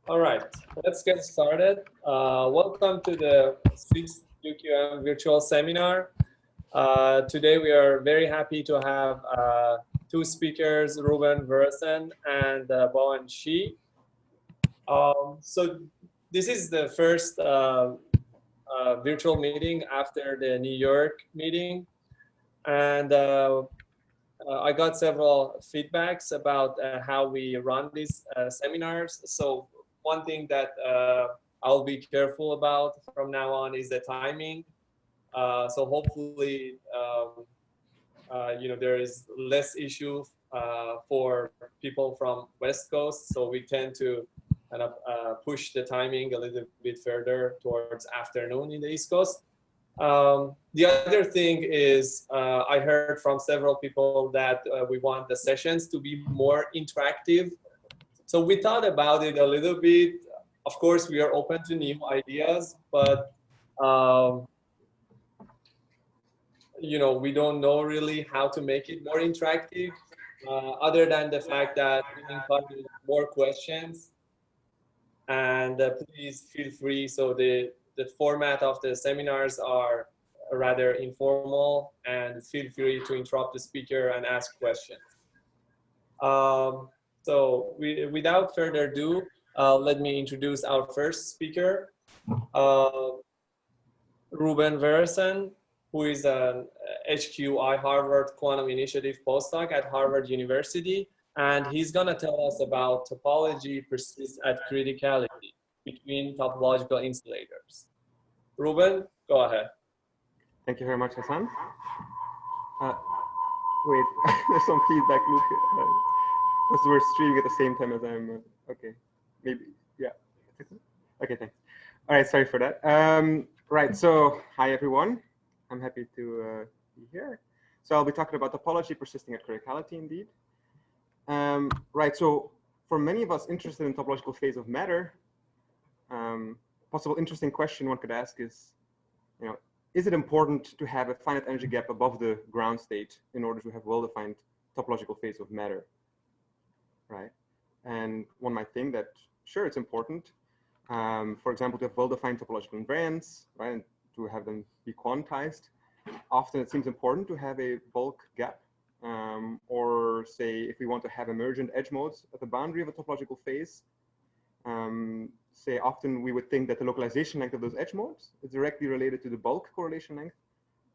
All right, let's get started. Welcome to the sixth UQM virtual seminar. Today we are very happy to have two speakers, Ruben Verresen and Bowen Shi. So this is the first virtual meeting after the New York meeting. And I got several feedbacks about how we run these seminars. So one thing that I'll be careful about from now on is the timing. So hopefully, there is less issue for people from West Coast. So we tend to kind of push the timing a little bit further towards afternoon in the East Coast. The other thing is I heard from several people that we want the sessions to be more interactive. So we thought about it a little bit. Of course, we are open to new ideas, but um, we don't know really how to make it more interactive, other than the fact that we encourage more questions. And please feel free. So the format of the seminars are rather informal, and feel free to interrupt the speaker and ask questions. So without further ado, let me introduce our first speaker, Ruben Verresen, who is an HQI Harvard Quantum Initiative postdoc at Harvard University. And he's going to tell us about topology persists at criticality between topological insulators. Ruben, go ahead. Thank you very much, Hassan. Wait, there's some feedback loop here. Because we're streaming at the same time as I'm, okay, maybe, yeah. Okay, thanks. All right, sorry for that. Right, so hi everyone. I'm happy to be here. So I'll be talking about topology persisting at criticality indeed. Right, so for many of us interested in topological phase of matter, possible interesting question one could ask is, is it important to have a finite energy gap above the ground state in order to have well-defined topological phase of matter, right? And one might think that, sure, it's important. For example, to have well-defined topological invariants, right, and to have them be quantized. Often it seems important to have a bulk gap, or say if we want to have emergent edge modes at the boundary of a topological phase, say often we would think that the localization length of those edge modes is directly related to the bulk correlation length,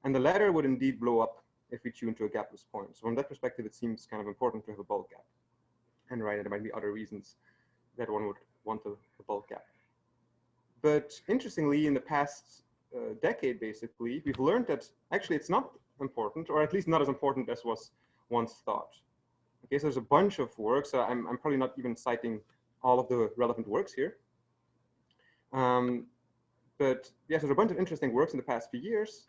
and the latter would indeed blow up if we tune to a gapless point. So from that perspective, it seems kind of important to have a bulk gap. And right, there might be other reasons that one would want a bulk gap. But interestingly, in the past decade, basically, we've learned that actually it's not important, or at least not as important as was once thought. Okay, so there's a bunch of works. I'm probably not even citing all of the relevant works here. But yes, there's a bunch of interesting works in the past few years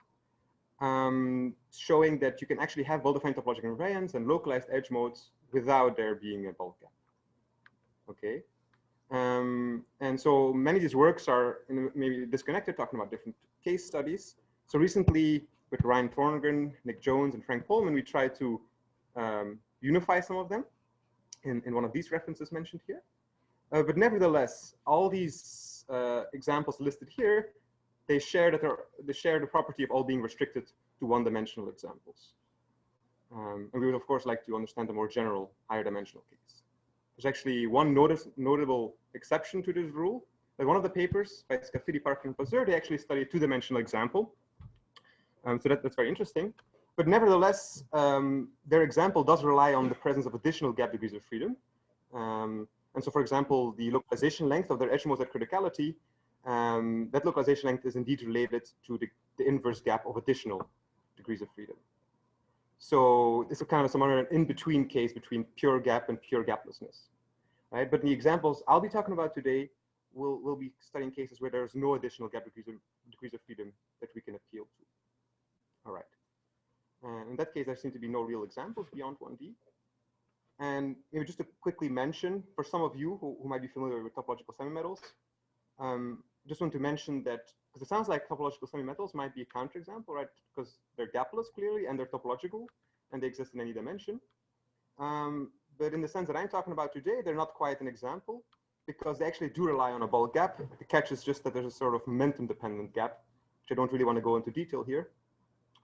showing that you can actually have well-defined topological invariants and localized edge modes without there being a bulk gap. Okay. And so many of these works are maybe disconnected, talking about different case studies. So recently, with Ryan Thorngren, Nick Jones, and Frank Pullman, we tried to unify some of them in one of these references mentioned here. But nevertheless, all these examples listed here, they share the property of all being restricted to one-dimensional examples. And we would, of course, like to understand the more general, higher dimensional case. There's actually one notable exception to this rule. Like one of the papers by Scafidi, Parker, and Pazur, they actually study a two-dimensional example. So that's very interesting. But nevertheless, their example does rely on the presence of additional gap degrees of freedom. And so, for example, the localization length of their edge modes at criticality, that localization length is indeed related to the inverse gap of additional degrees of freedom. So this is kind of some other in-between case between pure gap and pure gaplessness, right? But the examples I'll be talking about today, we'll be studying cases where there's no additional gap degrees of freedom that we can appeal to. All right. And in that case, there seem to be no real examples beyond 1D. And maybe just to quickly mention, for some of you who might be familiar with topological semimetals, just want to mention that, because it sounds like topological semimetals might be a counterexample, right? Because they're gapless clearly, and they're topological, and they exist in any dimension. But in the sense that I'm talking about today, they're not quite an example, because they actually do rely on a bulk gap. The catch is just that there's a sort of momentum-dependent gap, which I don't really want to go into detail here.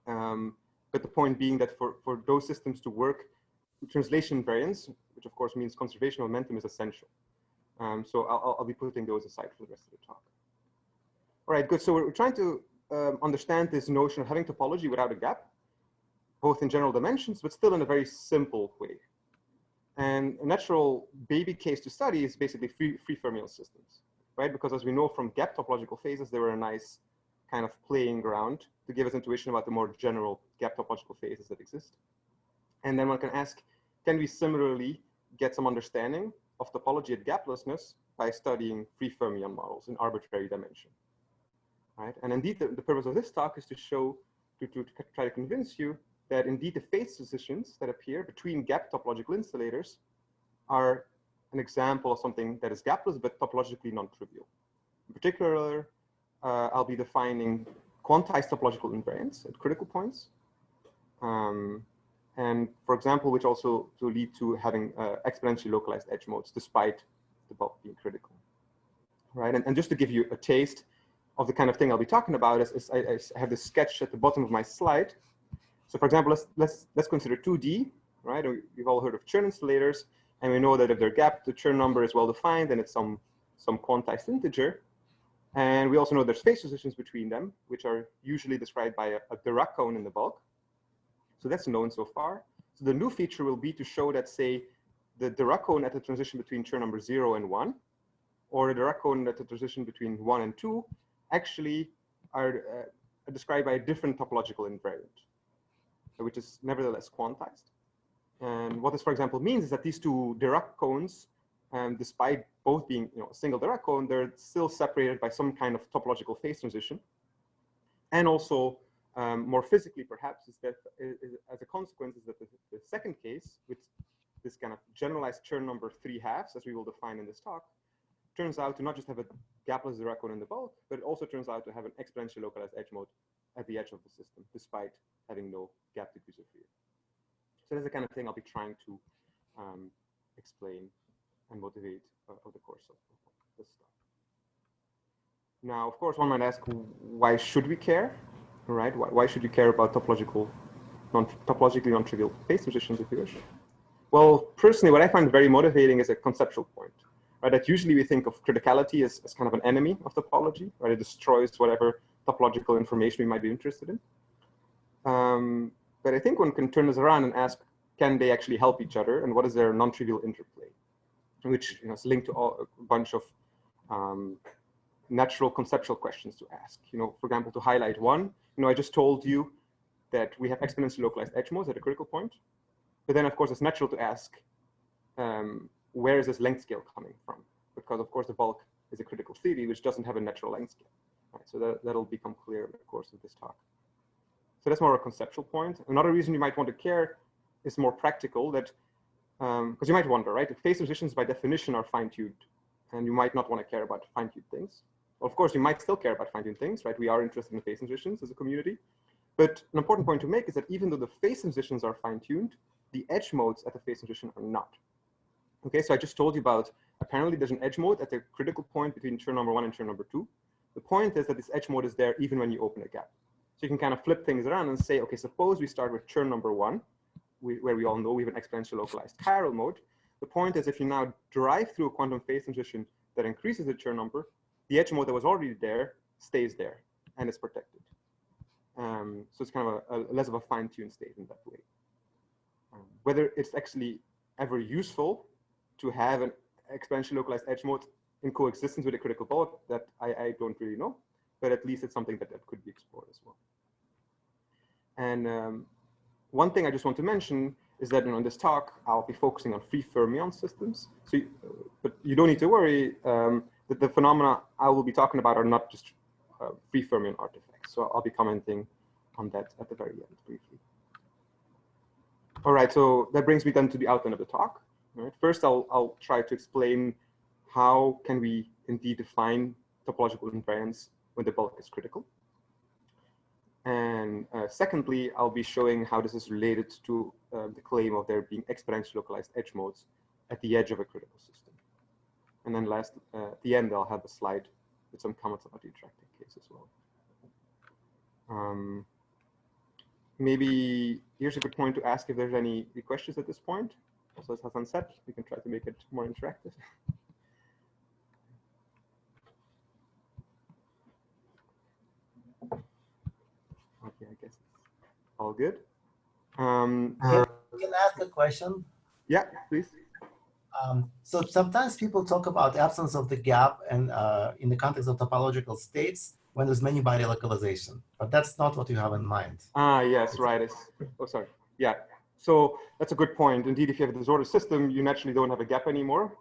But the point being that for those systems to work, translation invariance, which of course means conservation of momentum, is essential. So I'll be putting those aside for the rest of the talk. All right, good. So we're trying to understand this notion of having topology without a gap, both in general dimensions, but still in a very simple way. And a natural baby case to study is basically free fermion systems, right? Because as we know from gap topological phases, they were a nice kind of playing ground to give us intuition about the more general gap topological phases that exist. And then one can ask, can we similarly get some understanding of topology at gaplessness by studying free fermion models in arbitrary dimension, right? And indeed, the purpose of this talk is to show, to try to convince you that indeed the phase transitions that appear between gap topological insulators are an example of something that is gapless but topologically non-trivial. In particular, I'll be defining quantized topological invariants at critical points. And for example, which also to lead to having exponentially localized edge modes despite the bulk being critical, right? And just to give you a taste of the kind of thing I'll be talking about, I have this sketch at the bottom of my slide. So for example, let's consider 2D, right? We've all heard of Chern insulators, and we know that if they're gapped, the Chern number is well defined, and it's some quantized integer. And we also know there's phase transitions between them, which are usually described by a Dirac cone in the bulk. So that's known so far. So the new feature will be to show that, say, the Dirac cone at the transition between Chern number 0 and 1, or the Dirac cone at the transition between 1 and 2, actually are described by a different topological invariant, which is nevertheless quantized. And what this, for example, means is that these two Dirac cones, despite both being a single Dirac cone, they're still separated by some kind of topological phase transition. And also, more physically, perhaps, is that as a consequence is that the second case, with this kind of generalized Chern number 3/2, as we will define in this talk, turns out to not just have a gapless Dirac cone in the bulk, but it also turns out to have an exponentially localized edge mode at the edge of the system, despite having no gap degrees of freedom. So that's the kind of thing I'll be trying to explain and motivate over the course of this stuff. Now, of course, one might ask, why should we care, right? Why should you care about topologically non-trivial phase transitions, if you wish? Well, personally, what I find very motivating is a conceptual point, right? That usually we think of criticality as kind of an enemy of topology, right? It destroys whatever topological information we might be interested in. But I think one can turn this around and ask, can they actually help each other? And what is their non-trivial interplay? Which is linked to a bunch of natural conceptual questions to ask. For example, to highlight one, I just told you that we have exponentially localized edge modes at a critical point. But then, of course, it's natural to ask, where is this length scale coming from? Because, of course, the bulk is a critical theory, which doesn't have a natural length scale. Right? So that'll become clear in the course of this talk. So that's more a conceptual point. Another reason you might want to care is more practical, that because you might wonder, right? If phase transitions by definition are fine-tuned, and you might not want to care about fine-tuned things. Well, of course, you might still care about fine-tuned things, right? We are interested in phase transitions as a community. But an important point to make is that even though the phase transitions are fine-tuned, the edge modes at the phase transition are not. Okay, so I just told you about, apparently there's an edge mode at the critical point between Chern number 1 and Chern number 2. The point is that this edge mode is there even when you open a gap. So you can kind of flip things around and say, okay, suppose we start with Chern number 1, where we all know we have an exponentially localized chiral mode. The point is, if you now drive through a quantum phase transition that increases the Chern number, the edge mode that was already there stays there and is protected. So it's kind of a less of a fine-tuned state in that way. Whether it's actually ever useful to have an exponentially localized edge mode in coexistence with a critical bulk, that I don't really know, but at least it's something that could be explored as well. And one thing I just want to mention is that in this talk, I'll be focusing on free fermion systems. So, but you don't need to worry that the phenomena I will be talking about are not just free fermion artifacts. So I'll be commenting on that at the very end briefly. All right, so that brings me then to the outline of the talk. Right? First, I'll try to explain how can we indeed define topological invariance when the bulk is critical. And secondly, I'll be showing how this is related to the claim of there being exponentially localized edge modes at the edge of a critical system. And then last, at the end, I'll have a slide with some comments about the interacting case as well. Maybe here's a good point to ask if there's any questions at this point. Also, as Hassan said, we can try to make it more interactive. Okay, I guess it's all good. Can ask a question? Yeah, please. So sometimes people talk about absence of the gap and in the context of topological states when there's many-body localization, but that's not what you have in mind. Ah, yes, right. Oh, sorry. Yeah. So that's a good point. Indeed, if you have a disordered system, you naturally don't have a gap anymore.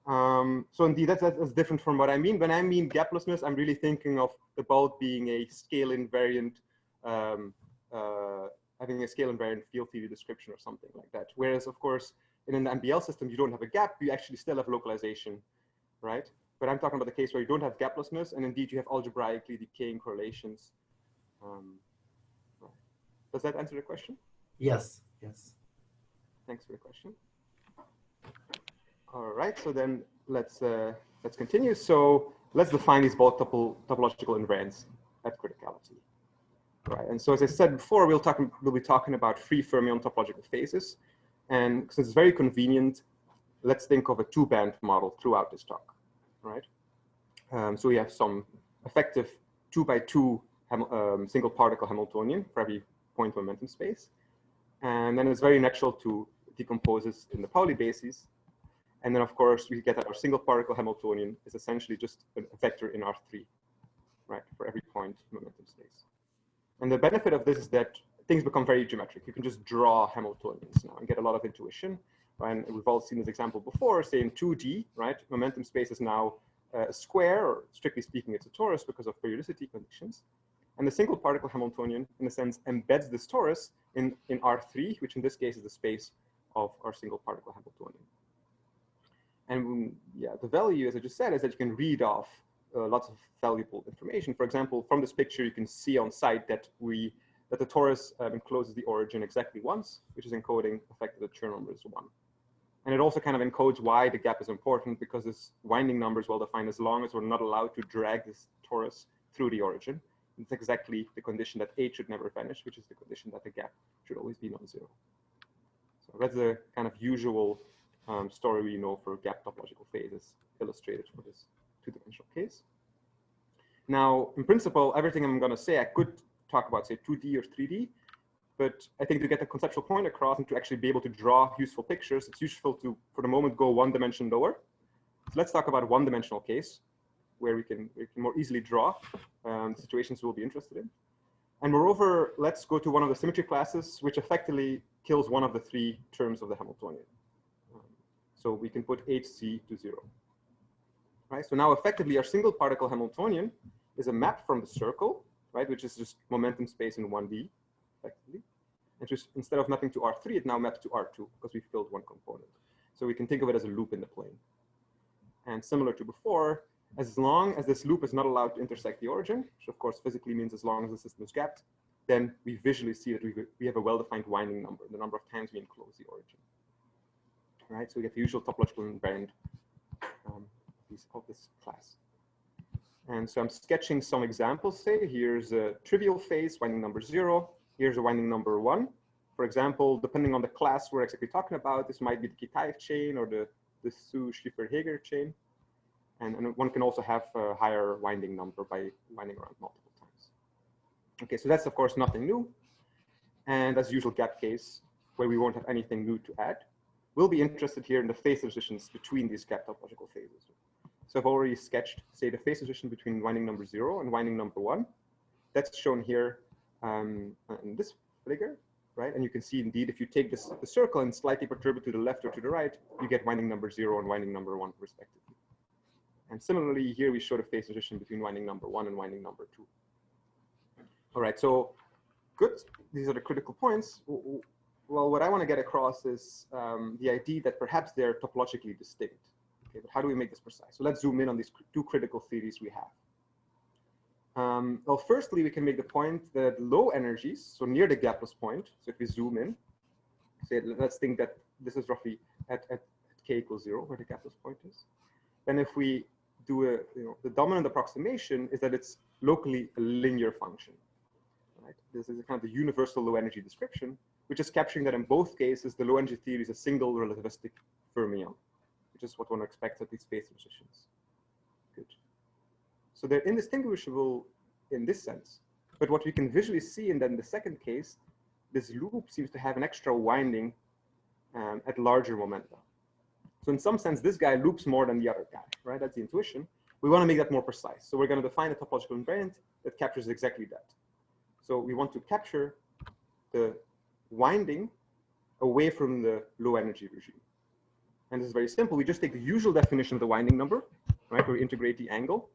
So indeed, that's different from what I mean. When I mean gaplessness, I'm really thinking of the bulk being a scale invariant, having a scale invariant field theory description or something like that. Whereas, of course, in an MBL system, you don't have a gap. You actually still have localization, right? But I'm talking about the case where you don't have gaplessness, and indeed you have algebraically decaying correlations. Does that answer the question? Yes, yes. Thanks for the question. All right, so then let's continue. So let's define these bulk topological invariants at criticality. Right, and so as I said before, we'll be talking about free fermion topological phases. And since it's very convenient, let's think of a two-band model throughout this talk, right? So we have some effective 2x2 single particle Hamiltonian for every point momentum space. And then it's very natural to decompose this in the Pauli bases. And then, of course, we get that our single particle Hamiltonian is essentially just a vector in R3, right, for every point momentum space. And the benefit of this is that things become very geometric. You can just draw Hamiltonians now and get a lot of intuition. Right? And we've all seen this example before, say in 2D, right? Momentum space is now a square, or strictly speaking, it's a torus because of periodicity conditions. And the single particle Hamiltonian, in a sense, embeds this torus in R3, which in this case is the space of our single particle Hamiltonian. And yeah, the value, as I just said, is that you can read off lots of valuable information. For example, from this picture, you can see on site that the torus encloses the origin exactly once, which is encoding the fact that the Chern number is 1. And it also kind of encodes why the gap is important, because this winding number is well defined as long as we're not allowed to drag this torus through the origin. It's exactly the condition that H should never vanish, which is the condition that the gap should always be non-zero. So that's the kind of usual story we know for gap topological phases illustrated for this two-dimensional case. Now, in principle, everything I'm going to say, I could talk about, say, 2D or 3D, but I think to get the conceptual point across and to actually be able to draw useful pictures, it's useful to, for the moment, go one dimension lower. So let's talk about a one-dimensional case where we can more easily draw situations we'll be interested in. And moreover, let's go to one of the symmetry classes, which effectively kills one of the three terms of the Hamiltonian. So we can put HC to 0. Right? So now effectively our single particle Hamiltonian is a map from the circle, right, which is just momentum space in 1D, effectively. And just instead of mapping to R3, it now maps to R2 because we filled one component. So we can think of it as a loop in the plane. And similar to before, as long as this loop is not allowed to intersect the origin, which of course physically means as long as the system is gapped, then we visually see that we have a well-defined winding number, the number of times we enclose the origin. Right, so we get the usual topological invariant of this class. And so I'm sketching some examples. Say here's a trivial phase, winding number 0. Here's a winding number 1. For example, depending on the class we're exactly talking about, this might be the Kitaev chain or the Su-Schrieffer-Heger chain. And one can also have a higher winding number by winding around multiple times. Okay, so that's of course nothing new. And as usual gap case, where we won't have anything new to add. We'll be interested here in the phase transitions between these gap topological phases. So I've already sketched, say, the phase transition between winding number 0 and winding number 1. That's shown here in this figure, right? And you can see indeed, if you take the circle and slightly perturb it to the left or to the right, you get winding number 0 and winding number 1 respectively. And similarly, here we show the phase transition between winding number 1 and winding number 2. All right, so good. These are the critical points. Well, what I want to get across is the idea that perhaps they're topologically distinct. Okay, but how do we make this precise? So let's zoom in on these two critical theories we have. Well, firstly, we can make the point that low energies, so near the gapless point, so if we zoom in, say, let's think that this is roughly at k equals 0, where the gapless point is. then if we do the dominant approximation is that it's locally a linear function. Right? This is kind of the universal low energy description, which is capturing that in both cases, the low energy theory is a single relativistic fermion, which is what one expects at these phase transitions. Good. So they're indistinguishable in this sense. But what we can visually see in then the second case, this loop seems to have an extra winding at larger momenta. So in some sense, this guy loops more than the other guy, right? That's the intuition. We want to make that more precise. So we're going to define a topological invariant that captures exactly that. So we want to capture the winding away from the low energy regime. And this is very simple. We just take the usual definition of the winding number, right? We integrate the angle,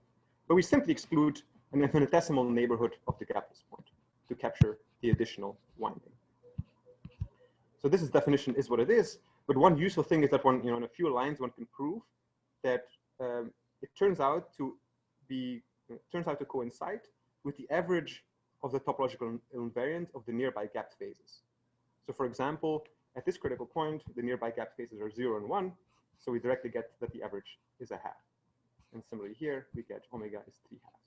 but we simply exclude an infinitesimal neighborhood of the gapless point to capture the additional winding. So this definition is what it is. But one useful thing is that one, in a few lines, one can prove that it turns out to coincide with the average of the topological invariant of the nearby gapped phases. So for example, at this critical point, the nearby gapped phases are 0 and 1. So we directly get that the average is a half. And similarly here, we get omega is 3 halves.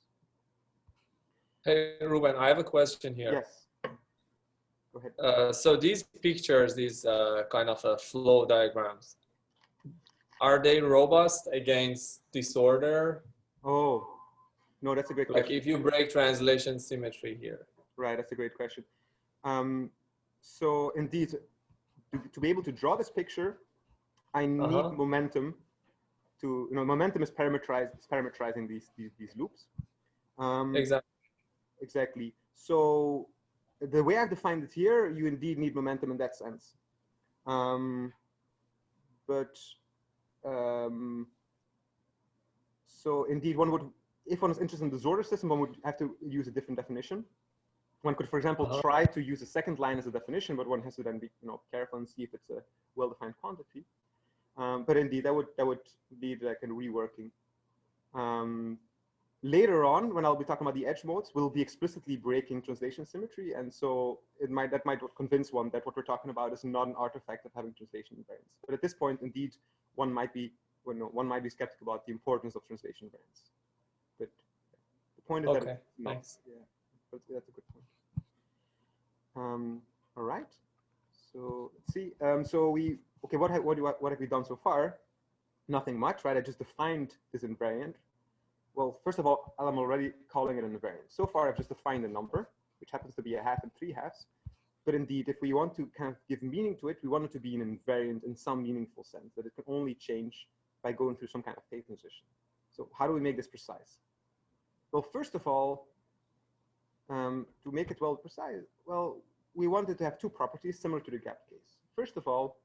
Hey, Ruben, I have a question here. Yes. Go ahead. So these pictures, these kind of flow diagrams, are they robust against disorder? Oh, no, that's a great question. Like if you break translation symmetry here. Right, that's a great question. So indeed, to be able to draw this picture, I need momentum to, momentum is parametrizing these loops. Exactly. Exactly. So the way I've defined it here, you indeed need momentum in that sense. So indeed, one would, if one is interested in the disorder system, one would have to use a different definition. One could, for example, try to use the second line as a definition, but one has to then be careful and see if it's a well-defined quantity. But indeed, that would need like a reworking. Later on, when I'll be talking about the edge modes, we'll be explicitly breaking translation symmetry, and so that might convince one that what we're talking about is not an artifact of having translation invariance. But at this point, indeed, one might be skeptical about the importance of translation invariance. But the point is that it's not. Thanks. Yeah, but that's a good point. All right. So let's see. What have we done so far? Nothing much, right? I just defined this invariant. Well, first of all, I'm already calling it an invariant. So far, I've just defined a number, which happens to be a half and 3 halves. But indeed, if we want to kind of give meaning to it, we want it to be an invariant in some meaningful sense, that it can only change by going through some kind of phase transition. So how do we make this precise? Well, first of all, to make it well precise, well, we wanted to have 2 properties similar to the gap case. First of all,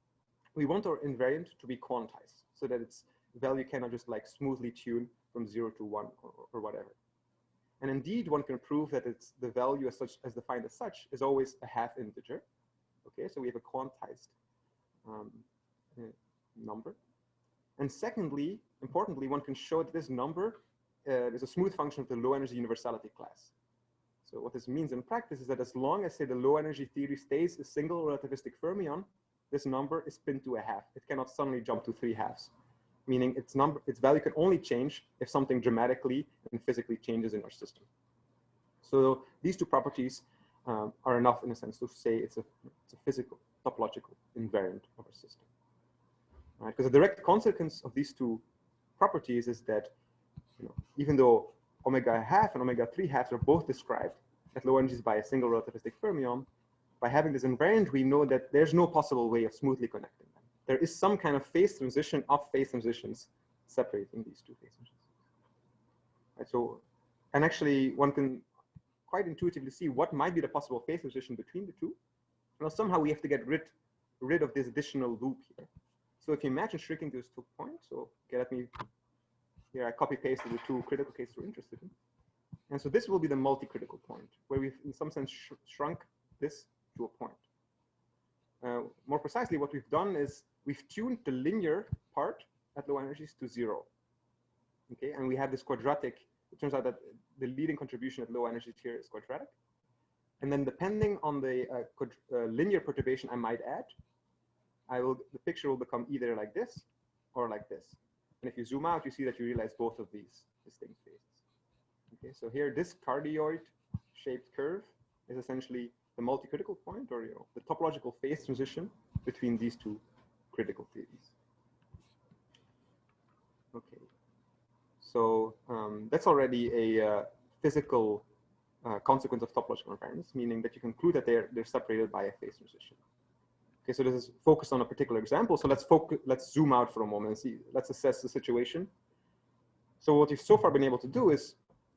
we want our invariant to be quantized so that its value cannot just like smoothly tune from 0 to 1 or whatever. And indeed, one can prove that it's the value as defined as such is always a half integer. Okay, so we have a quantized number. And secondly, importantly, one can show that this number is a smooth function of the low energy universality class. So what this means in practice is that as long as, say, the low energy theory stays a single relativistic fermion, this number is pinned to a half. It cannot suddenly jump to 3 halves, meaning its value can only change if something dramatically and physically changes in our system. So these 2 properties are enough, in a sense, to say it's a physical topological invariant of our system. Right? Because the direct consequence of these 2 properties is that even though omega half and omega 3 halves are both described at low energies by a single relativistic fermion, by having this invariant, we know that there's no possible way of smoothly connecting them. There is some kind of phase transition of phase transitions separating these 2 phase transitions. Right, so, and actually one can quite intuitively see what might be the possible phase transition between the 2. Well, somehow we have to get rid of this additional loop here. So if you imagine shrinking those 2 points, so let me, here I copy pasted the 2 critical cases we're interested in. And so this will be the multi-critical point, where we've in some sense shrunk this to a point. More precisely, what we've done is we've tuned the linear part at low energies to 0. Okay, and we have this quadratic. It turns out that the leading contribution at low energies here is quadratic. And then depending on the linear perturbation I might add, the picture will become either like this or like this. And if you zoom out, you see that you realize both of these distinct phases. Okay, so here, this cardioid-shaped curve is essentially the multi-critical point, or the topological phase transition between these two critical theories. Okay, so that's already a physical consequence of topological invariants, meaning that you conclude that they're separated by a phase transition. Okay, so this is focused on a particular example. So let's zoom out for a moment and see. Let's assess the situation. So what you've so far been able to do is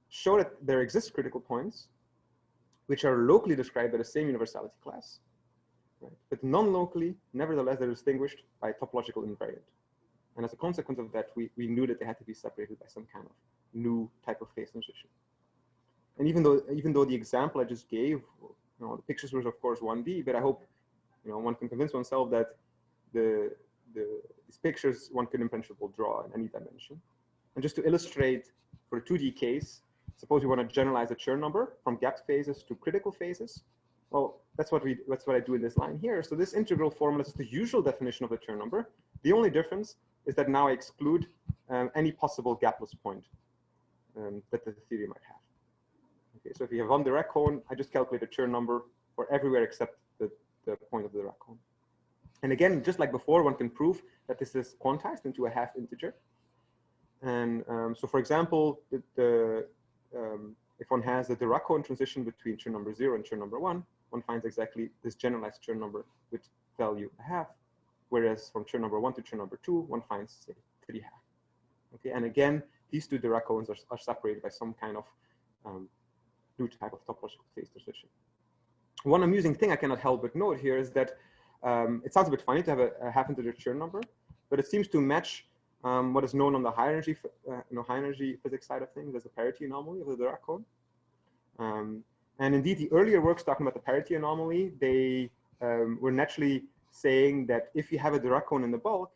show that there exist critical points which are locally described by the same universality class, right? But non-locally, nevertheless, they're distinguished by a topological invariant. And as a consequence of that, we knew that they had to be separated by some kind of new type of phase transition. And even though the example I just gave, the pictures were of course 1D, but I hope one can convince oneself that these pictures one can in principle draw in any dimension. And just to illustrate for the 2D case, suppose we want to generalize a Chern number from gapped phases to critical phases. Well, that's what I do in this line here. So this integral formula is the usual definition of the Chern number. The only difference is that now I exclude any possible gapless point that the theory might have. Okay, so if you have one Dirac cone, I just calculate a Chern number for everywhere except the point of the Dirac cone. And again, just like before, one can prove that this is quantized into a half integer. And so, for example, if one has the Dirac cone transition between Chern number 0 and Chern number 1, one finds exactly this generalized Chern number with value a half. Whereas from Chern number 1 to Chern number 2, one finds, say, 3 half. Okay, and again, these two Dirac cones are separated by some kind of new type of topological phase transition. One amusing thing I cannot help but note here is that it sounds a bit funny to have a half integer Chern number, but it seems to match what is known on the high energy, high energy physics side of things as the parity anomaly of the Dirac cone. And indeed, the earlier works talking about the parity anomaly, they were naturally saying that if you have a Dirac cone in the bulk,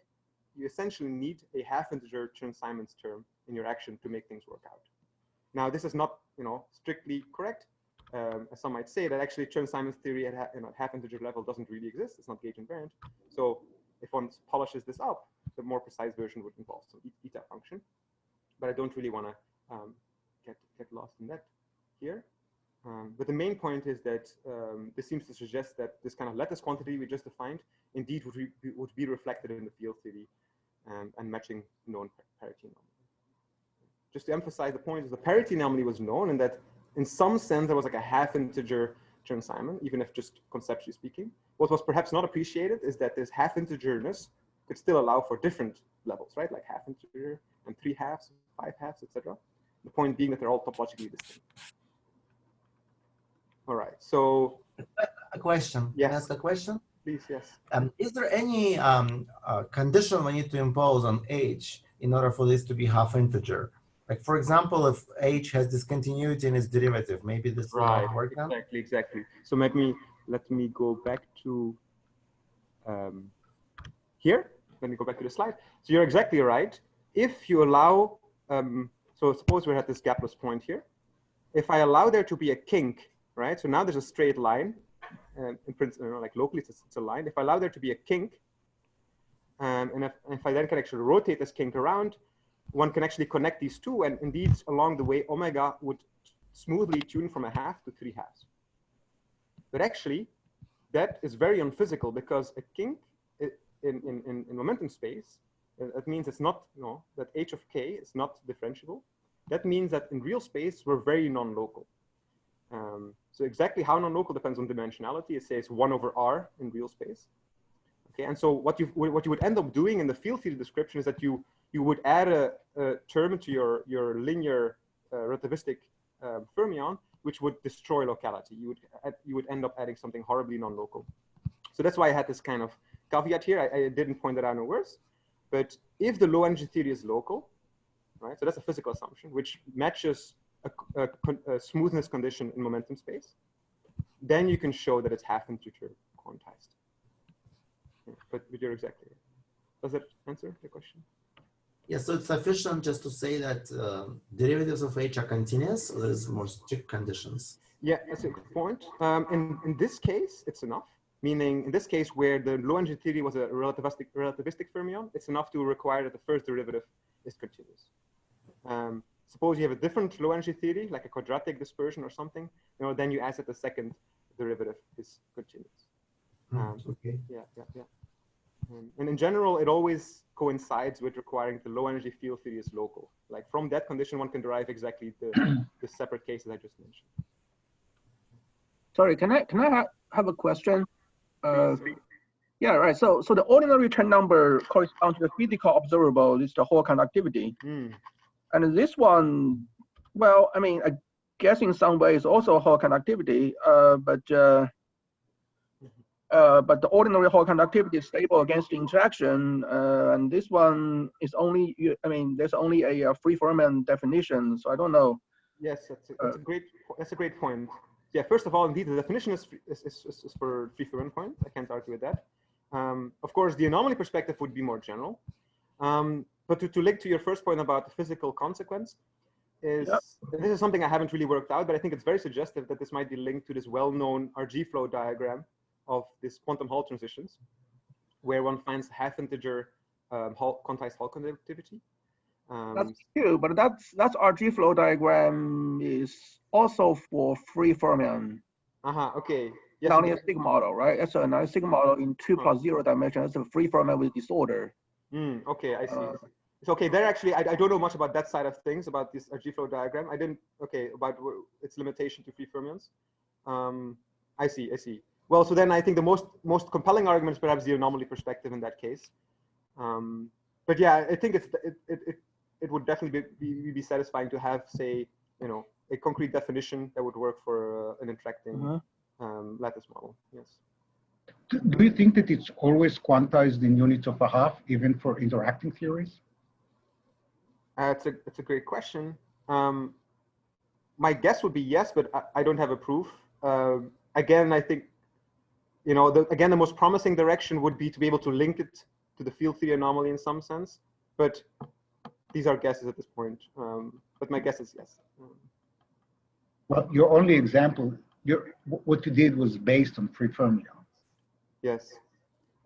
you essentially need a half integer Chern-Simons term in your action to make things work out. Now, this is not strictly correct. As some might say, that actually Chern-Simons theory at half integer level doesn't really exist. It's not gauge invariant. So if one polishes this up, the more precise version would involve some eta function. But I don't really want to get lost in that here. But the main point is that this seems to suggest that this kind of lattice quantity we just defined indeed would be reflected in the field theory and matching known parity anomaly. Just to emphasize the point is the parity anomaly was known and that in some sense there was like a half integer Chern-Simon, even if just conceptually speaking. What was perhaps not appreciated is that this half integerness could still allow for different levels, right? Like half integer and 3 halves, 5 halves, etc. The point being that they're all topologically distinct. All right, so a question. Yes. Can I ask a question? Please, yes. Is there any condition we need to impose on H in order for this to be half integer? Like, for example, if H has discontinuity in its derivative, maybe this will not work now? Exactly. So let me go back to here. Let me go back to the slide. So you're exactly right. If you allow, so suppose we're at this gapless point here. If I allow there to be a kink, right? So now there's a straight line. In principle, like locally, it's a line. If I allow there to be a kink, and if I then can actually rotate this kink around, one can actually connect these two, and indeed, along the way, omega would smoothly tune from a half to 3 halves. But actually, that is very unphysical because a kink in momentum space, that means it's not, that h of k is not differentiable. That means that in real space, we're very non-local. So exactly how non-local depends on dimensionality. It says 1 over r in real space. Okay, and so what you would end up doing in the field theory description is that you would add a term to your linear relativistic fermion, which would destroy locality. You would end up adding something horribly non-local. So that's why I had this kind of caveat here. I didn't point that out in words. But if the low energy theory is local, right? So that's a physical assumption, which matches a smoothness condition in momentum space, then you can show that it's half integer quantized. But you're exactly right. Does that answer the question? Yeah, so it's sufficient just to say that derivatives of H are continuous, or there's more strict conditions? Yeah, that's a good point. In this case, it's enough. Meaning, in this case, where the low energy theory was a relativistic fermion, it's enough to require that the first derivative is continuous. Suppose you have a different low energy theory, like a quadratic dispersion or something, then you ask that the second derivative is continuous. Okay. Yeah. And in general, it always coincides with requiring the low energy field theory is local. Like from that condition, one can derive exactly the separate cases I just mentioned. Sorry, can I have a question? Yeah, right. So the ordinary return number corresponds to the physical observable, is the Hall conductivity. And this one, well, I mean, I guess in some ways also Hall conductivity, but the ordinary Hall conductivity is stable against interaction, and this one is only, I mean, there's only a free fermion definition, so I don't know. Yes, that's a great point. Yeah, first of all, indeed, the definition is for free fermion point. I can't argue with that. Of course, the anomaly perspective would be more general. But to link to your first point about the physical consequence, this is something I haven't really worked out, but I think it's very suggestive that this might be linked to this well-known RG flow diagram of this quantum Hall transitions, where one finds half-integer quantized Hall conductivity. That's true, but that's RG flow diagram is also for free fermion. Okay. Yes, non-analytic model, right? It's an analytic model in 2 + 0 dimension. It's a free fermion with disorder. Okay, I see. So, okay, there actually, I don't know much about that side of things, about this RG flow diagram. I didn't, about its limitation to free fermions. I see. Well, so then I think the most compelling argument is perhaps the anomaly perspective in that case. But yeah, I think it would definitely be satisfying to have, say, a concrete definition that would work for an interacting lattice model. Yes. Do you think that it's always quantized in units of a half, even for interacting theories? It's a great question. My guess would be yes, but I don't have a proof. Again, I think, again, the most promising direction would be to be able to link it to the field theory anomaly in some sense. But these are guesses at this point. But my guess is yes. Well, your only example, what you did was based on free fermions. Yes.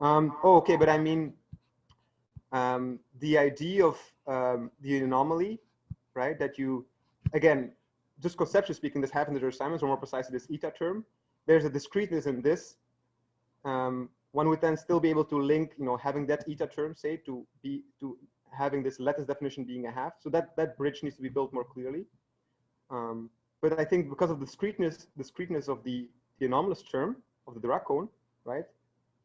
Okay, but I mean, the idea of the anomaly, right? That you, again, just conceptually speaking, this half-integer assignments, or more precisely this eta term, there's a discreteness in this. One would then still be able to link, having that eta term, say, to having this lattice definition being a half. So that bridge needs to be built more clearly. But I think because of the discreteness of the anomalous term of the Dirac cone, right?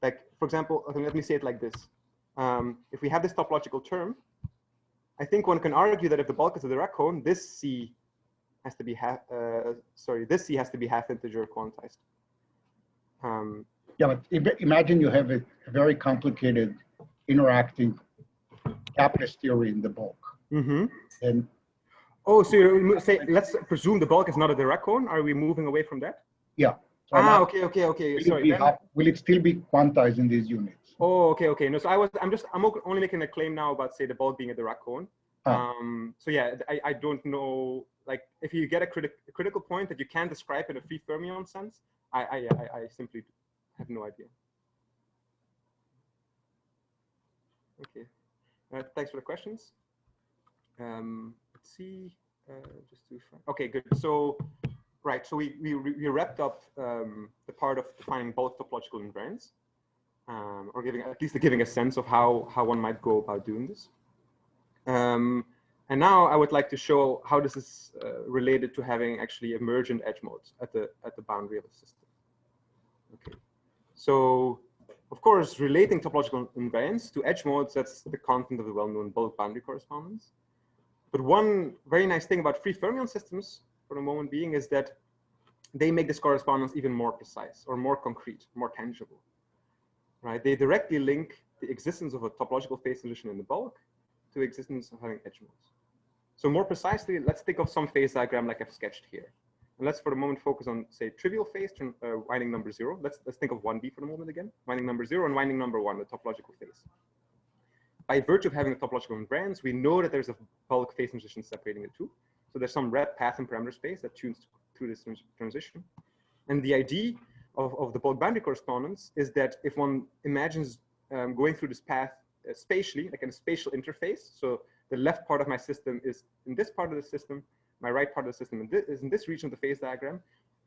Like, for example, let me say it like this. If we have this topological term, I think one can argue that if the bulk is a Dirac cone, this C has to be this C has to be half integer quantized. Yeah, but imagine you have a very complicated interacting capitalist theory in the bulk. And oh, so you say, let's presume the bulk is not a Dirac cone. Are we moving away from that? Yeah. So okay. Sorry. Will it still be quantized in these units? Oh, okay. No, so I'm only making a claim now about, say, the bulk being a Dirac cone. So yeah, I don't know, like, if you get a critical point that you can't describe in a free fermion sense, I simply have no idea. Okay. Thanks for the questions. Let's see. Just to find. Okay, good. So, right. So we wrapped up the part of defining bulk topological invariants, or giving a sense of how one might go about doing this. And now I would like to show how this is related to having actually emergent edge modes at the boundary of a system. Okay. So, of course, relating topological invariants to edge modes, that's the content of the well-known bulk boundary correspondence. But one very nice thing about free fermion systems, for the moment being, is that they make this correspondence even more precise, or more concrete, more tangible. Right? They directly link the existence of a topological phase transition in the bulk to the existence of having edge modes. So more precisely, let's think of some phase diagram like I've sketched here. And let's for the moment focus on, say, trivial phase, winding number 0. Let's think of 1B for the moment again. Winding number 0 and winding number 1, the topological phase. By virtue of having a topological invariance, we know that there's a bulk phase transition separating the two. So there's some red path and parameter space that tunes through this transition. And the idea of the bulk boundary correspondence is that if one imagines going through this path spatially, like in a spatial interface. So the left part of my system is in this part of the system, my right part of the system is in this region of the phase diagram.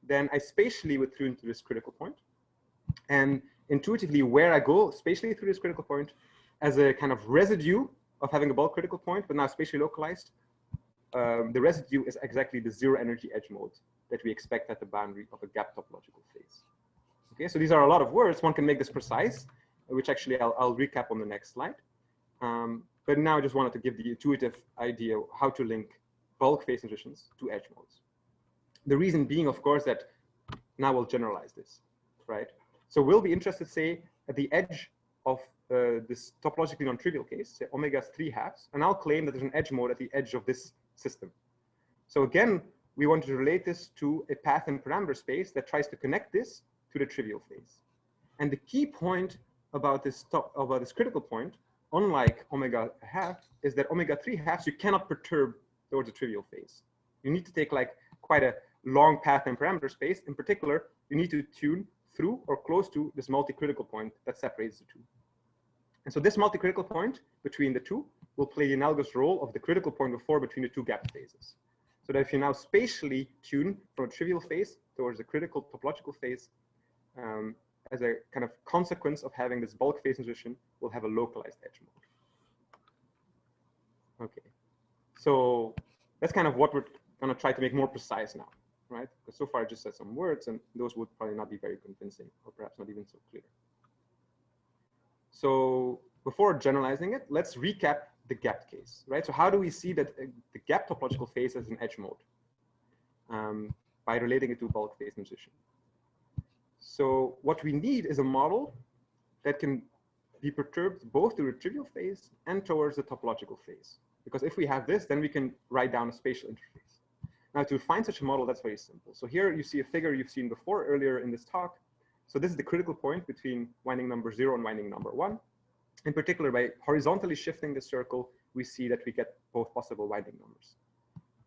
Then I spatially would tune to this critical point. And intuitively, where I go spatially through this critical point as a kind of residue of having a bulk critical point, but now spatially localized, the residue is exactly the zero energy edge mode that we expect at the boundary of a gap topological phase. Okay, so these are a lot of words. One can make this precise, which actually I'll recap on the next slide. But now I just wanted to give the intuitive idea how to link bulk phase transitions to edge modes. The reason being, of course, that now we'll generalize this, right? So we'll be interested, say, at the edge of this topologically non-trivial case, say omega 3/2, and I'll claim that there's an edge mode at the edge of this system. So again, we want to relate this to a path and parameter space that tries to connect this to the trivial phase. And the key point about this critical point, unlike omega 1/2, is that omega 3/2 you cannot perturb towards the trivial phase. You need to take like quite a long path and parameter space. In particular, you need to tune through or close to this multi-critical point that separates the two. And so this multi-critical point between the two will play the analogous role of the critical point before between the two gap phases. So that if you now spatially tune from a trivial phase towards a critical topological phase, as a kind of consequence of having this bulk phase transition, we'll have a localized edge mode. Okay, so that's kind of what we're going to try to make more precise now, right? Because so far I just said some words, and those would probably not be very convincing, or perhaps not even so clear. So before generalizing it, let's recap the gap case, right? So how do we see that the gap topological phase as an edge mode? By relating it to bulk phase transition. So what we need is a model that can be perturbed both to the trivial phase and towards the topological phase. Because if we have this, then we can write down a spatial interface. Now to find such a model, that's very simple. So here you see a figure you've seen before earlier in this talk. So this is the critical point between winding number 0 and winding number 1. In particular, by horizontally shifting the circle, we see that we get both possible winding numbers.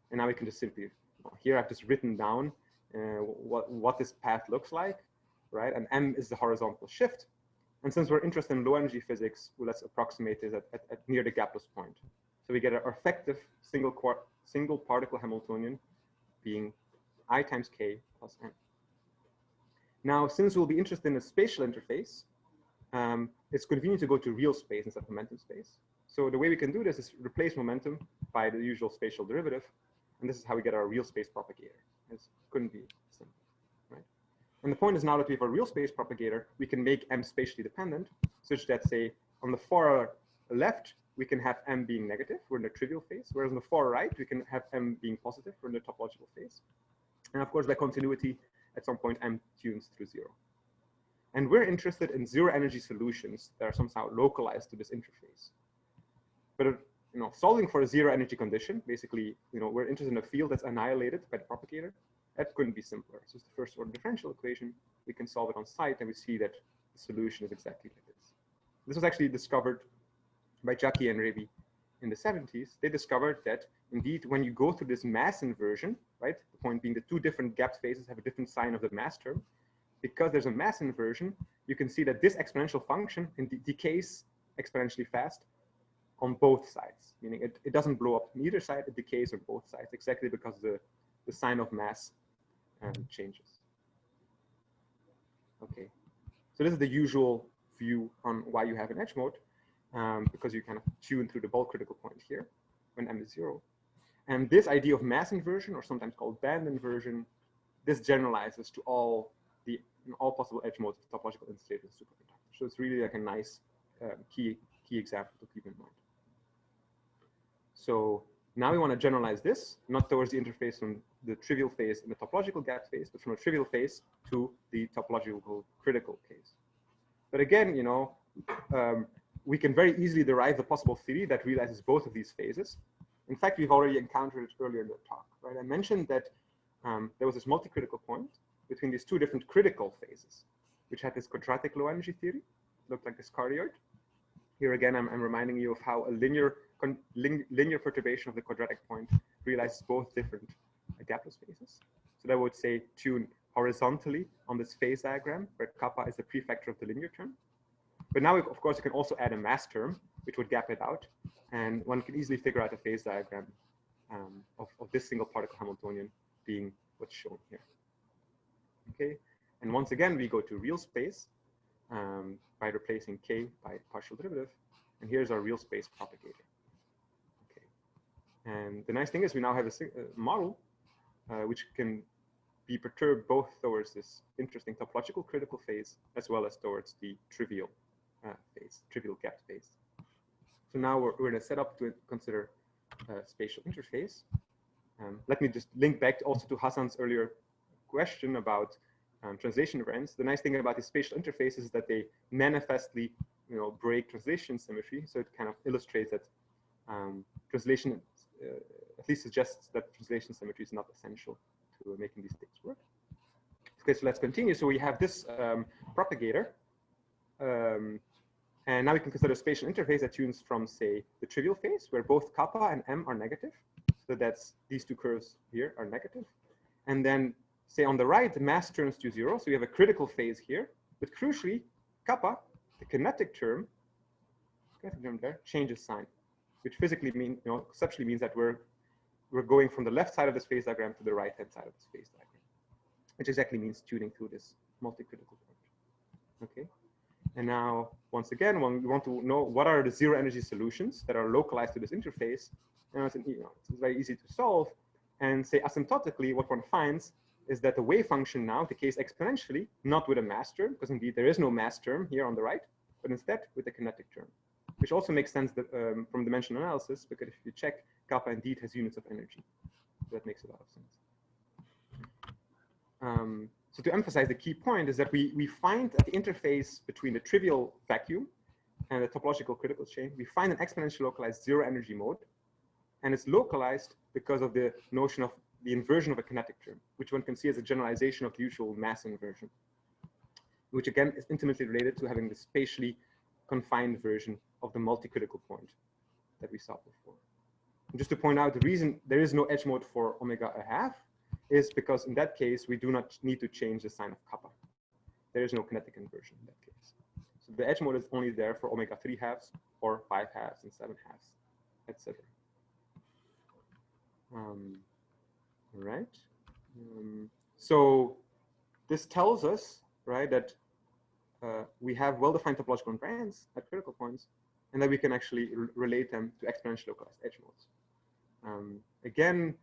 And now we can just simply, here I've just written down what this path looks like, right? And M is the horizontal shift. And since we're interested in low energy physics, well, let's approximate this at near the gapless point. So we get our effective single particle Hamiltonian being I times K plus M. Now, since we'll be interested in a spatial interface, it's convenient to go to real space instead of momentum space. So the way we can do this is replace momentum by the usual spatial derivative. And this is how we get our real space propagator. This couldn't be simple, right? And the point is now that we have a real space propagator, we can make M spatially dependent, such that, say, on the far left, we can have M being negative, we're in the trivial phase, whereas on the far right, we can have M being positive, we're in the topological phase. And of course, by continuity, at some point, M tunes through 0. And we're interested in zero energy solutions that are somehow localized to this interface. But solving for a zero energy condition, basically, we're interested in a field that's annihilated by the propagator. That couldn't be simpler. So it's the first order differential equation. We can solve it on site, and we see that the solution is exactly like this. This was actually discovered by Jackie and Ravi in the 70s. They discovered that indeed, when you go through this mass inversion, right, the point being the two different gap phases have a different sign of the mass term. Because there's a mass inversion, you can see that this exponential function decays exponentially fast on both sides, meaning it doesn't blow up on either side, it decays on both sides, exactly because the sign of mass changes. Okay, so this is the usual view on why you have an edge mode, because you kind of tune through the bulk critical point here when M is 0. And this idea of mass inversion, or sometimes called band inversion, this generalizes to all possible edge modes of topological insulator and superconductor. So it's really like a nice key example to keep in mind. So now we want to generalize this, not towards the interface from the trivial phase and the topological gap phase, but from a trivial phase to the topological critical case. But again, we can very easily derive the possible theory that realizes both of these phases. In fact, we've already encountered it earlier in the talk, right? I mentioned that there was this multi-critical point between these two different critical phases, which had this quadratic low energy theory, looked like this cardioid. Here again, I'm reminding you of how a linear perturbation of the quadratic point realizes both different gapless phases. So that would say tune horizontally on this phase diagram, where kappa is the prefactor of the linear term. But now, of course, you can also add a mass term, which would gap it out. And one can easily figure out a phase diagram of this single particle Hamiltonian being what's shown here. Okay, and once again, we go to real space by replacing k by partial derivative. And here's our real space propagator. Okay, and the nice thing is we now have a model which can be perturbed both towards this interesting topological critical phase as well as towards the trivial phase, trivial gap phase. So now we're going to set up to consider spatial interface. Let me just link back also to Hassan's earlier question about translation invariants. The nice thing about the spatial interface is that they manifestly, break translation symmetry. So it kind of illustrates that translation at least suggests that translation symmetry is not essential to making these things work. Okay, so let's continue. So we have this propagator. And now we can consider a spatial interface that tunes from, say, the trivial phase, where both kappa and m are negative. So that's these two curves here are negative. And then, say, on the right, the mass turns to 0. So we have a critical phase here. But crucially, kappa, the kinetic term there, changes sign, which physically means, conceptually means that we're going from the left side of this phase diagram to the right-hand side of this phase diagram, which exactly means tuning through this multi-critical point. Okay. And now, once again, when we want to know what are the zero energy solutions that are localized to this interface, it's very easy to solve. And say asymptotically, what one finds is that the wave function now decays exponentially, not with a mass term, because indeed there is no mass term here on the right, but instead with the kinetic term, which also makes sense that, from dimensional analysis, because if you check, kappa indeed has units of energy. So that makes a lot of sense. So to emphasize the key point is that we find at the interface between the trivial vacuum and the topological critical chain, we find an exponential localized zero energy mode. And it's localized because of the notion of the inversion of a kinetic term, which one can see as a generalization of the usual mass inversion, which again is intimately related to having the spatially confined version of the multi-critical point that we saw before. And just to point out, the reason there is no edge mode for omega a half is because in that case, we do not need to change the sign of kappa. There is no kinetic inversion in that case. So the edge mode is only there for omega 3 halves or 5 halves and 7 halves, etc. Right. So this tells us, right, that we have well-defined topological invariants at critical points, and that we can actually relate them to exponentially localized edge modes. Again,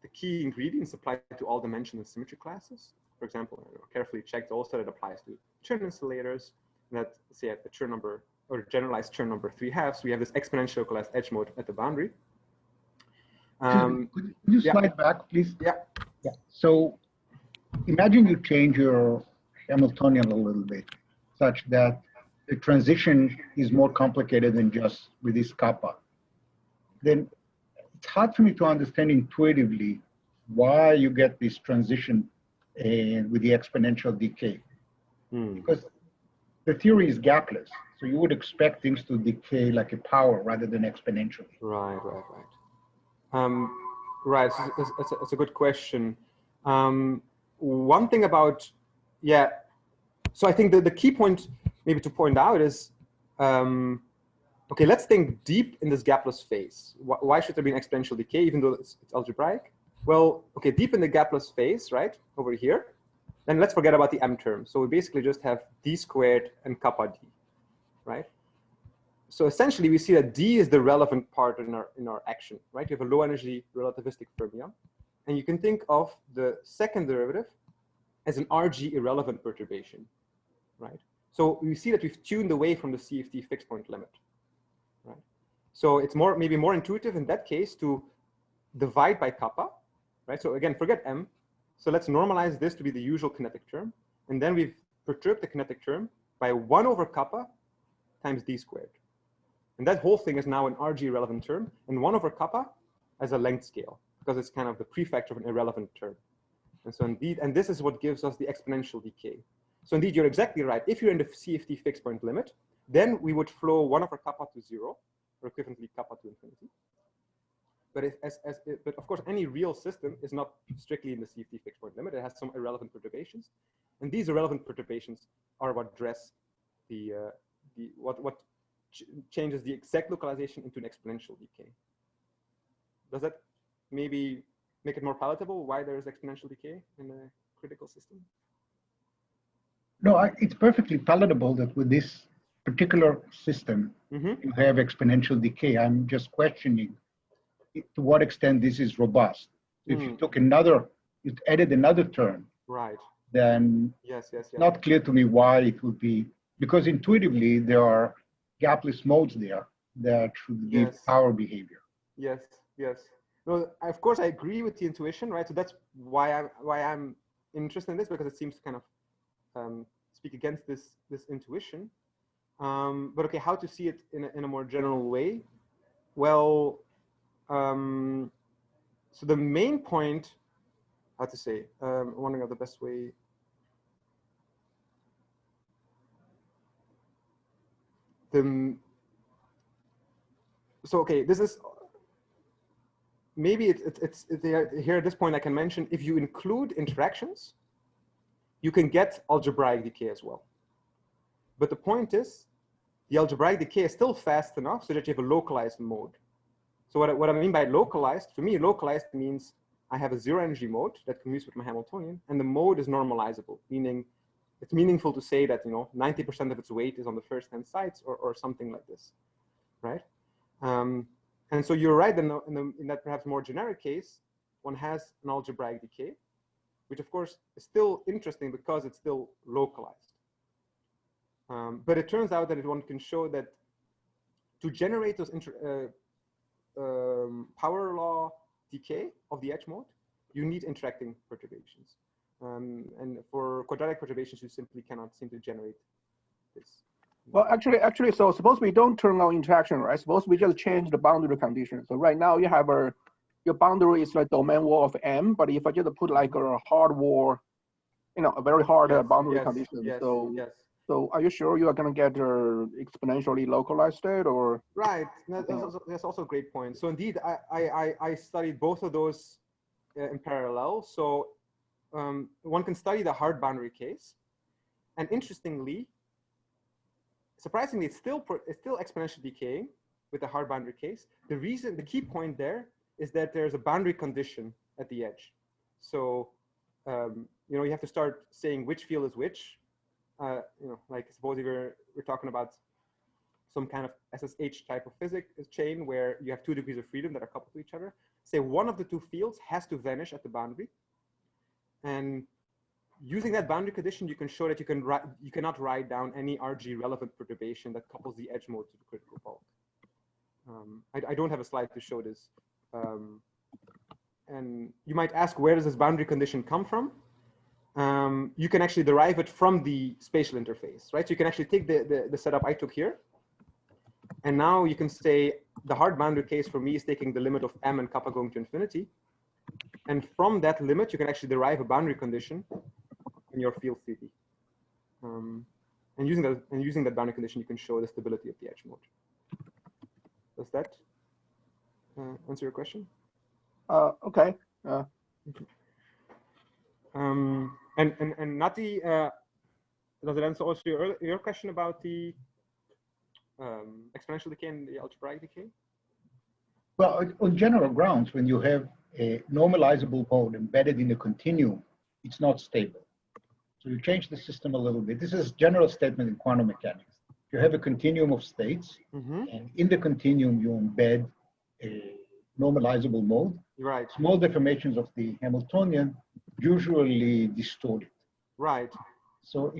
the key ingredients apply to all dimension and symmetry classes. For example, carefully checked also that applies to Chern insulators. That, say, at the Chern number or generalized Chern number 3 halves, we have this exponentially localized edge mode at the boundary. Could you slide back, please? Yeah. So imagine you change your Hamiltonian a little bit, such that the transition is more complicated than just with this kappa. Then it's hard for me to understand intuitively why you get this transition with the exponential decay. Because the theory is gapless, so you would expect things to decay like a power rather than exponentially. Right. Right, it's a good question. One thing about, so I think the key point maybe to point out is, okay, let's think deep in this gapless phase. Why should there be an exponential decay even though it's algebraic? Well, okay, deep in the gapless phase, right, over here, then let's forget about the m term. So we basically just have d squared and kappa d, right? So essentially, we see that d is the relevant part in our action, right? You have a low energy relativistic fermion, and you can think of the second derivative as an RG irrelevant perturbation, right? So we see that we've tuned away from the CFT fixed point limit, right? So it's maybe more intuitive in that case to divide by kappa, right? So again, forget m. So let's normalize this to be the usual kinetic term, and then we've perturbed the kinetic term by 1 over kappa times d squared. And that whole thing is now an RG relevant term, and 1 over kappa as a length scale, because it's kind of the prefactor of an irrelevant term. And so indeed, and this is what gives us the exponential decay. So indeed, you're exactly right. If you're in the CFT fixed point limit, then we would flow 1 over kappa to 0, or equivalently kappa to infinity. But of course, any real system is not strictly in the CFT fixed point limit. It has some irrelevant perturbations, and these irrelevant perturbations are what dress what changes the exact localization into an exponential decay. Does that maybe make it more palatable why there is exponential decay in a critical system? No, it's perfectly palatable that with this particular system, you have exponential decay. I'm just questioning to what extent this is robust. If you took you added another term, right, then yes. Not clear to me why it would be, because intuitively there are gapless modes there that should give power behavior. Yes. No, of course I agree with the intuition, right? So that's why I'm interested in this, because it seems to kind of speak against this intuition. But okay, how to see it in a more general way? Well, so the main point, how to say, wondering of the best way. So okay, this is maybe it's here at this point I can mention, if you include interactions, you can get algebraic decay as well. But the point is, the algebraic decay is still fast enough so that you have a localized mode. So what I mean by localized, for me, localized means I have a zero energy mode that commutes with my Hamiltonian, and the mode is normalizable, meaning it's meaningful to say that 90% of its weight is on the first-hand sides or something like this, right? And so you're right in that perhaps more generic case, one has an algebraic decay, which of course is still interesting because it's still localized. But it turns out that one can show that to generate those power law decay of the edge mode, you need interacting perturbations. And for quadratic perturbations, you simply cannot seem to generate this. Well, actually, so suppose we don't turn on interaction, right? Suppose we just change the boundary condition. So right now you have your boundary is like domain wall of M, but if I just put like a hard wall, a very hard boundary condition. So are you sure you are going to get exponentially localized state, or? Right, that's also a great point. So indeed, I studied both of those in parallel. So one can study the hard boundary case, and interestingly, surprisingly, it's still exponentially decaying with the hard boundary case. The key point there is that there's a boundary condition at the edge. So you have to start saying which field is which. Like suppose we're talking about some kind of SSH type of physics chain where you have 2 degrees of freedom that are coupled to each other. Say one of the 2 fields has to vanish at the boundary, and using that boundary condition, you can show that you cannot write down any RG relevant perturbation that couples the edge mode to the critical bulk. I don't have a slide to show this. And you might ask, where does this boundary condition come from? You can actually derive it from the spatial interface, right? So you can actually take the setup I took here. And now you can say the hard boundary case for me is taking the limit of M and kappa going to infinity. And from that limit, you can actually derive a boundary condition in your field theory. And using that boundary condition, you can show the stability of the edge mode. Does that answer your question? Okay. And Nati, does it answer also your question about the exponential decay and the algebraic decay? Well, on general grounds, when you have a normalizable mode embedded in a continuum, it's not stable. So you change the system a little bit. This is a general statement in quantum mechanics. You have a continuum of states, and in the continuum, you embed a normalizable mode. Right. Small deformations of the Hamiltonian usually distort it. Right. So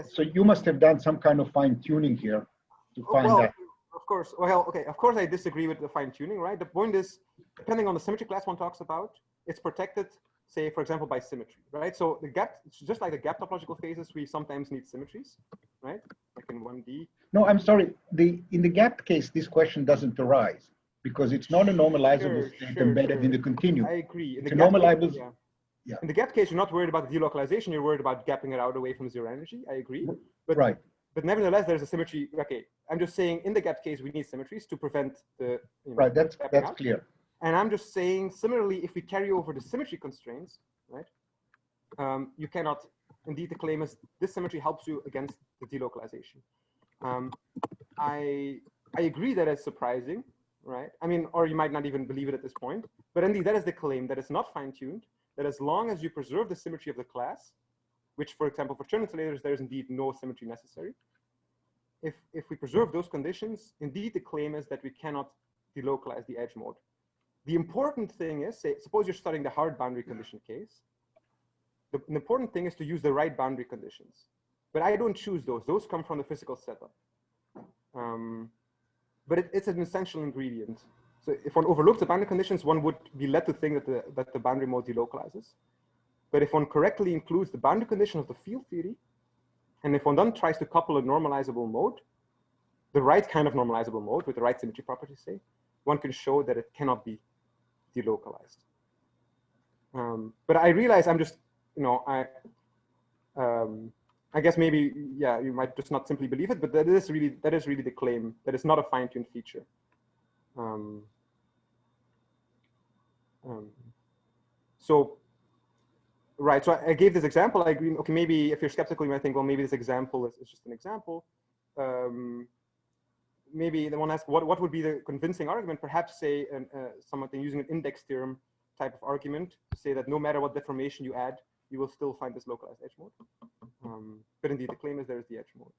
So you must have done some kind of fine tuning here to find that. Of course. Well, okay. Of course, I disagree with the fine tuning. Right. The point is, depending on the symmetry class one talks about, it's protected, say, for example, by symmetry. Right. So the gap, it's just like the gap topological phases, we sometimes need symmetries. Right. Like in 1D. No, I'm sorry. In the gap case, this question doesn't arise because it's not a normalizable state embedded in the continuum. I agree. In the gap case, in the gap case, you're not worried about the delocalization. You're worried about gapping it out away from zero energy. I agree. But, right. But nevertheless, there's a symmetry. Okay, I'm just saying in the gap case, we need symmetries to prevent the. Right. That's clear. And I'm just saying, similarly, if we carry over the symmetry constraints, right? You cannot. Indeed, the claim is this symmetry helps you against the delocalization. I agree that it's surprising, right? I mean, or you might not even believe it at this point, but indeed that is the claim, that it's not fine-tuned, that as long as you preserve the symmetry of the class, which for example, for Chern insulators, there is indeed no symmetry necessary. If we preserve those conditions, indeed the claim is that we cannot delocalize the edge mode. The important thing is, suppose you're studying the hard boundary condition case. The important thing is to use the right boundary conditions. But I don't choose those. Those come from the physical setup. But it's an essential ingredient. So if one overlooks the boundary conditions, one would be led to think that the boundary mode delocalizes. But if one correctly includes the boundary condition of the field theory, and if one then tries to couple a normalizable mode, the right kind of normalizable mode with the right symmetry properties, say, one can show that it cannot be delocalized. But I realize I'm just, I guess maybe, yeah, you might just not simply believe it, but that is really the claim, that it's not a fine-tuned feature. So, right, so I gave this example. I agree, okay, maybe if you're skeptical, you might think, well, maybe this example is just an example. Maybe the one asks, what would be the convincing argument? Perhaps say something using an index theorem type of argument to say that no matter what deformation you add, you will still find this localized edge mode. But indeed, the claim is there is the edge mode.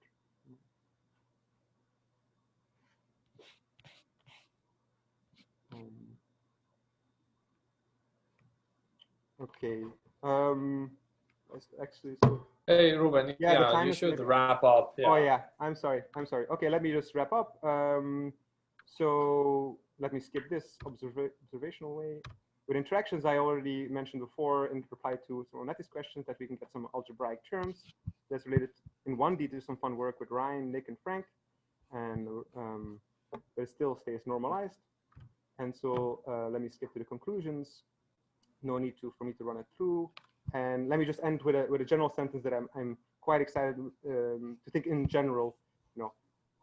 Okay. Actually, so. Hey, Ruben. Yeah, you should wrap up. Yeah. Oh yeah, I'm sorry. Okay, let me just wrap up. So let me skip this observational way. With interactions, I already mentioned before in reply to some Onetti's questions that we can get some algebraic terms that's related in 1D to some fun work with Ryan, Nick, and Frank, and but it still stays normalized. And so let me skip to the conclusions. No need for me to run it through. And let me just end with a general sentence that I'm quite excited to think in general,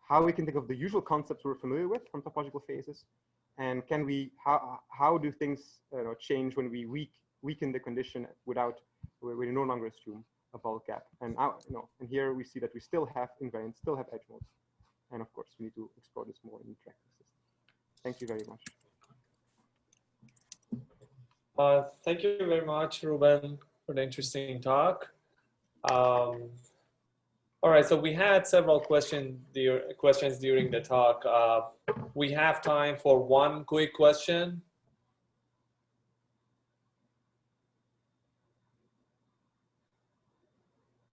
how we can think of the usual concepts we're familiar with from topological phases, and can we how do things change when we weaken the condition without we no longer assume a bulk gap. And and here we see that we still have invariants, still have edge modes, and of course we need to explore this more in interactive systems. Thank you very much. Thank you very much, Ruben, for the interesting talk. All right, so we had several questions during the talk. We have time for one quick question.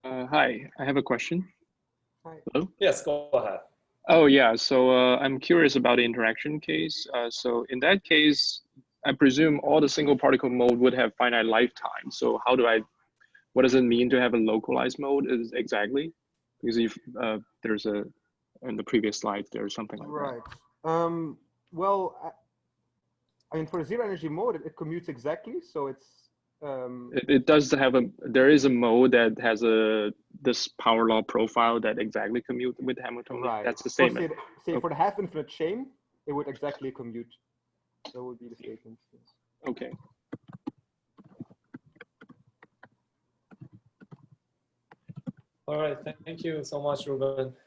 Hi, I have a question. Hi. Hello? Yes, go ahead. Oh yeah, so I'm curious about the interaction case. So in that case, I presume all the single particle mode would have finite lifetime. So what does it mean to have a localized mode exactly? Because if there's in the previous slide, there's something like that. Right. Well, I mean, for a zero energy mode, it commutes exactly. So it's. It does have there is a mode that has this power law profile that exactly commute with Hamiltonian. Right. That's the same. So say for the half infinite chain, it would exactly commute. That would be the statement. Yes. Okay. All right, thank you so much, Ruben.